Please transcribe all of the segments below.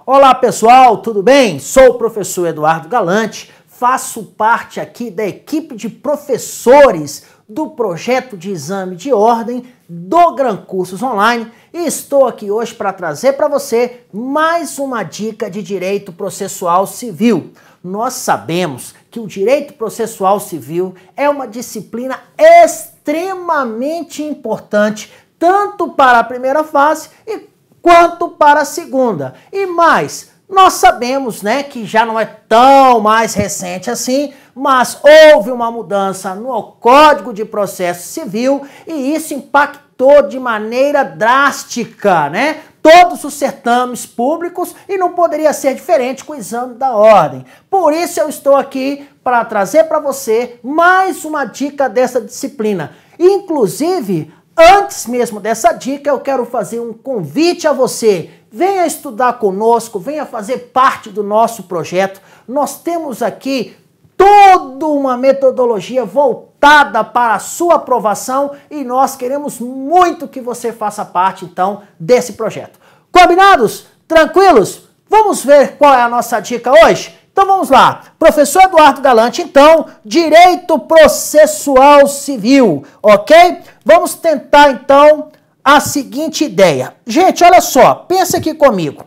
Olá pessoal, tudo bem? Sou o professor Eduardo Galante, faço parte aqui da equipe de professores do projeto de exame de ordem do Gran Cursos Online e estou aqui hoje para trazer para você mais uma dica de direito processual civil. Nós sabemos que o direito processual civil é uma disciplina extremamente importante tanto para a primeira fase quanto para a segunda. E mais, nós sabemos, né, que já não é tão mais recente assim, mas houve uma mudança no Código de Processo Civil e isso impactou de maneira drástica, né, todos os certames públicos e não poderia ser diferente com o exame da ordem. Por isso eu estou aqui para trazer para você mais uma dica dessa disciplina. Inclusive, antes mesmo dessa dica, eu quero fazer um convite a você. Venha estudar conosco, venha fazer parte do nosso projeto. Nós temos aqui toda uma metodologia voltada para a sua aprovação e nós queremos muito que você faça parte, então, desse projeto. Combinados? Tranquilos? Vamos ver qual é a nossa dica hoje? Então vamos lá, professor Eduardo Galante, então, Direito Processual Civil, ok? Vamos tentar, então, a seguinte ideia. Gente, olha só, pensa aqui comigo.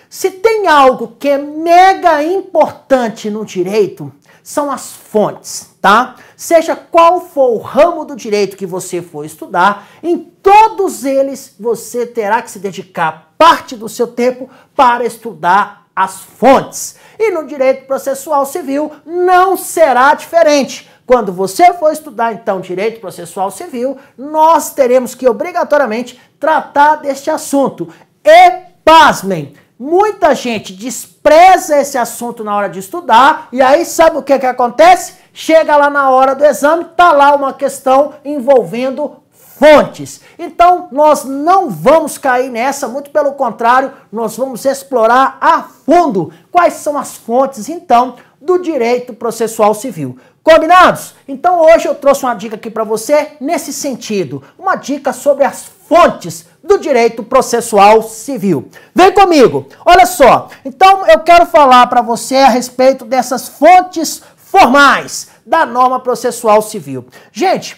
Se tem algo que é mega importante no direito, são as fontes, tá? Seja qual for o ramo do direito que você for estudar, em todos eles você terá que se dedicar parte do seu tempo para estudar as fontes. E no direito processual civil não será diferente. Quando você for estudar, então, direito processual civil, nós teremos que, obrigatoriamente, tratar deste assunto. E, pasmem, muita gente despreza esse assunto na hora de estudar, e aí sabe o que acontece? Chega lá na hora do exame, tá lá uma questão envolvendo fontes. Então, nós não vamos cair nessa, muito pelo contrário, nós vamos explorar a fundo quais são as fontes, então, do direito processual civil. Combinados? Então, hoje eu trouxe uma dica aqui para você nesse sentido, uma dica sobre as fontes do direito processual civil. Vem comigo, olha só, então eu quero falar para você a respeito dessas fontes formais da norma processual civil. Gente,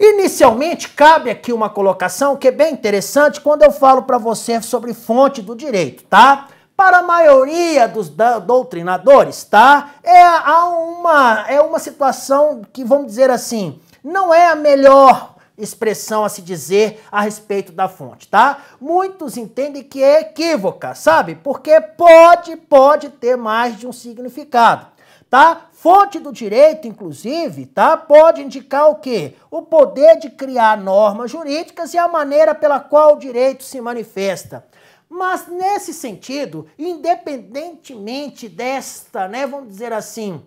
inicialmente, cabe aqui uma colocação que é bem interessante quando eu falo para você sobre fonte do direito, tá? Para a maioria dos doutrinadores, tá? É uma situação que, vamos dizer assim, não é a melhor expressão a se dizer a respeito da fonte, tá? Muitos entendem que é equívoca, sabe? Porque pode ter mais de um significado. Tá? Fonte do direito, inclusive, tá? Pode indicar o quê? O poder de criar normas jurídicas e a maneira pela qual o direito se manifesta. Mas, nesse sentido, independentemente desta, né, vamos dizer assim,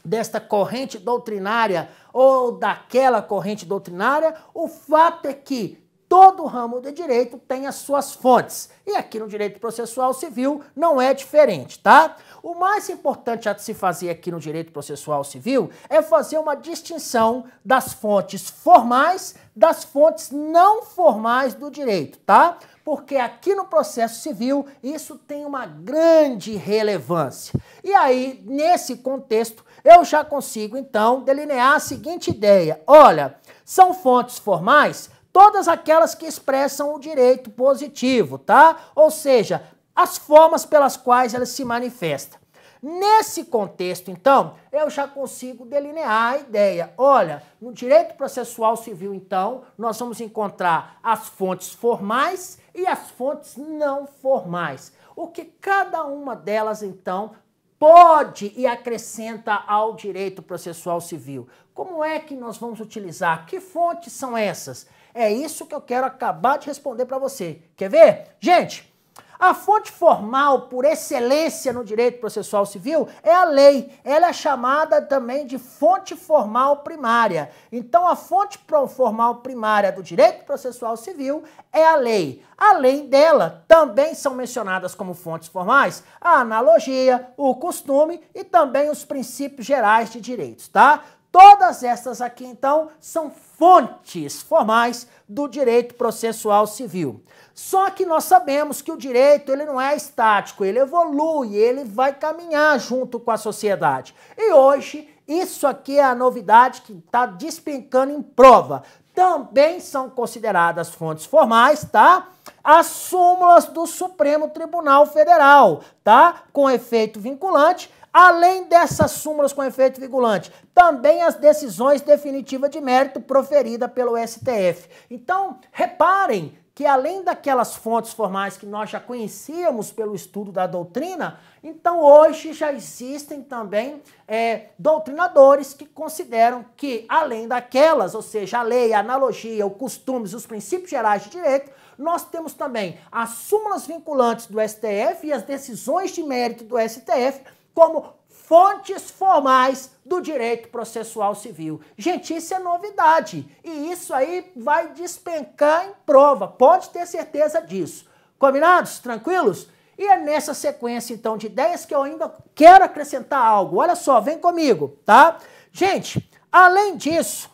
desta corrente doutrinária ou daquela corrente doutrinária, o fato é que todo ramo de direito tem as suas fontes. E aqui no direito processual civil não é diferente, tá? O mais importante a se fazer aqui no direito processual civil é fazer uma distinção das fontes formais das fontes não formais do direito, tá? Porque aqui no processo civil isso tem uma grande relevância. E aí, nesse contexto, eu já consigo, então, delinear a seguinte ideia. Olha, são fontes formais todas aquelas que expressam o direito positivo, tá? Ou seja, as formas pelas quais ela se manifesta. Nesse contexto, então, eu já consigo delinear a ideia. Olha, no direito processual civil, então, nós vamos encontrar as fontes formais e as fontes não formais. O que cada uma delas, então, pode e acrescenta ao direito processual civil. Como é que nós vamos utilizar? Que fontes são essas? É isso que eu quero acabar de responder para você. Quer ver? Gente, A fonte formal, por excelência no direito processual civil, é a lei. Ela é chamada também de fonte formal primária. Então, a fonte formal primária do direito processual civil é a lei. Além dela, também são mencionadas como fontes formais a analogia, o costume e também os princípios gerais de direitos, tá? Todas essas aqui, então, são fontes formais do direito processual civil. Só que nós sabemos que o direito ele não é estático, ele evolui, ele vai caminhar junto com a sociedade. E hoje, isso aqui é a novidade que está despencando em prova. Também são consideradas fontes formais, tá? As súmulas do Supremo Tribunal Federal, tá? Com efeito vinculante. Além dessas súmulas com efeito vinculante, também as decisões definitivas de mérito proferidas pelo STF. Então, reparem que além daquelas fontes formais que nós já conhecíamos pelo estudo da doutrina, então hoje já existem também doutrinadores que consideram que, além daquelas, ou seja, a lei, a analogia, os costumes, os princípios gerais de direito, nós temos também as súmulas vinculantes do STF e as decisões de mérito do STF, como fontes formais do direito processual civil. Gente, isso é novidade e isso aí vai despencar em prova, pode ter certeza disso. Combinados? Tranquilos? E é nessa sequência, então, de ideias que eu ainda quero acrescentar algo. Olha só, vem comigo, tá? Gente, além disso,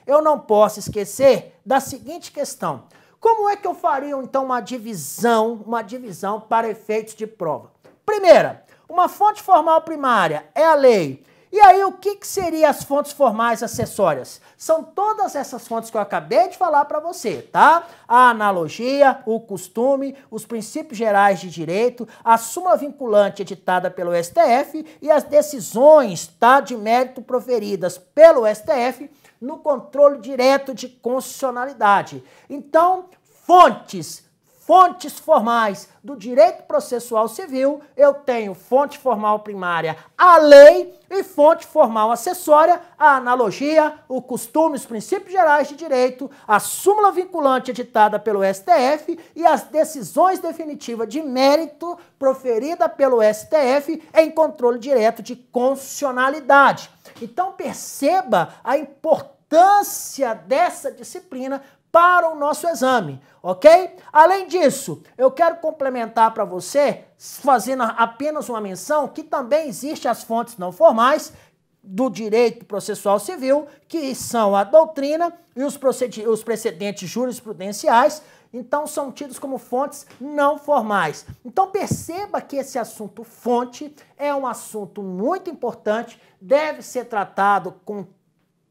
eu não posso esquecer da seguinte questão. Como é que eu faria, então, uma divisão para efeitos de prova? Primeira, uma fonte formal primária é a lei. E aí, o que seriam as fontes formais acessórias? São todas essas fontes que eu acabei de falar para você, tá? A analogia, o costume, os princípios gerais de direito, a súmula vinculante editada pelo STF e as decisões, tá, de mérito proferidas pelo STF no controle direto de constitucionalidade. Então, fontes formais do direito processual civil, eu tenho fonte formal primária, a lei, e fonte formal acessória, a analogia, o costume, os princípios gerais de direito, a súmula vinculante editada pelo STF e as decisões definitivas de mérito proferida pelo STF em controle direto de constitucionalidade. Então perceba a importância dessa disciplina para o nosso exame, ok? Além disso, eu quero complementar para você, fazendo apenas uma menção, que também existem as fontes não formais do direito processual civil, que são a doutrina e os precedentes jurisprudenciais, então são tidos como fontes não formais. Então perceba que esse assunto fonte é um assunto muito importante, deve ser tratado com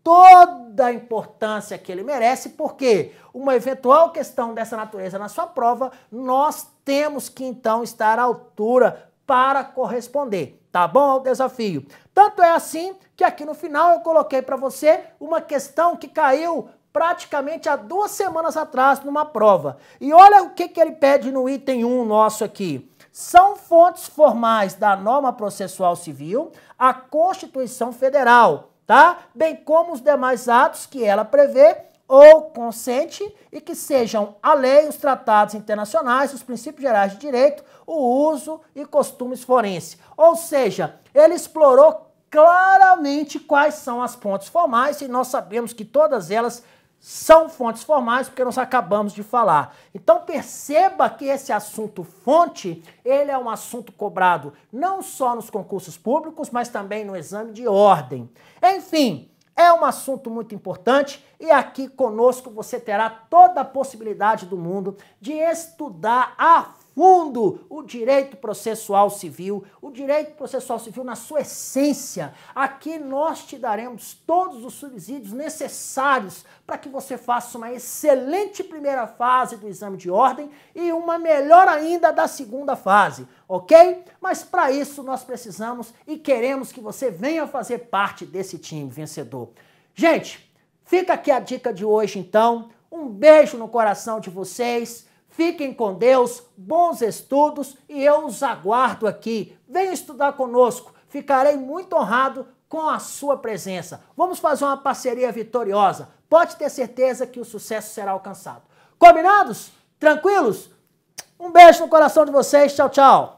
toda a importância que ele merece, porque uma eventual questão dessa natureza na sua prova, nós temos que então estar à altura para corresponder, tá bom? Ao desafio. Tanto é assim que aqui no final eu coloquei para você uma questão que caiu praticamente há 2 semanas atrás numa prova. E olha o que ele pede no item 1 nosso aqui. São fontes formais da norma processual civil a Constituição Federal, tá? Bem como os demais atos que ela prevê ou consente e que sejam a lei, os tratados internacionais, os princípios gerais de direito, o uso e costumes forenses. Ou seja, ele explorou claramente quais são as fontes formais e nós sabemos que todas elas são fontes formais porque nós acabamos de falar. Então perceba que esse assunto fonte, ele é um assunto cobrado não só nos concursos públicos, mas também no exame de ordem. Enfim, é um assunto muito importante e aqui conosco você terá toda a possibilidade do mundo de estudar a fundo o direito processual civil, na sua essência. Aqui nós te daremos todos os subsídios necessários para que você faça uma excelente primeira fase do exame de ordem e uma melhor ainda da segunda fase, ok? Mas para isso nós precisamos e queremos que você venha fazer parte desse time vencedor. Gente, fica aqui a dica de hoje então, um beijo no coração de vocês. Fiquem com Deus, bons estudos e eu os aguardo aqui. Venham estudar conosco, ficarei muito honrado com a sua presença. Vamos fazer uma parceria vitoriosa. Pode ter certeza que o sucesso será alcançado. Combinados? Tranquilos? Um beijo no coração de vocês. Tchau, tchau.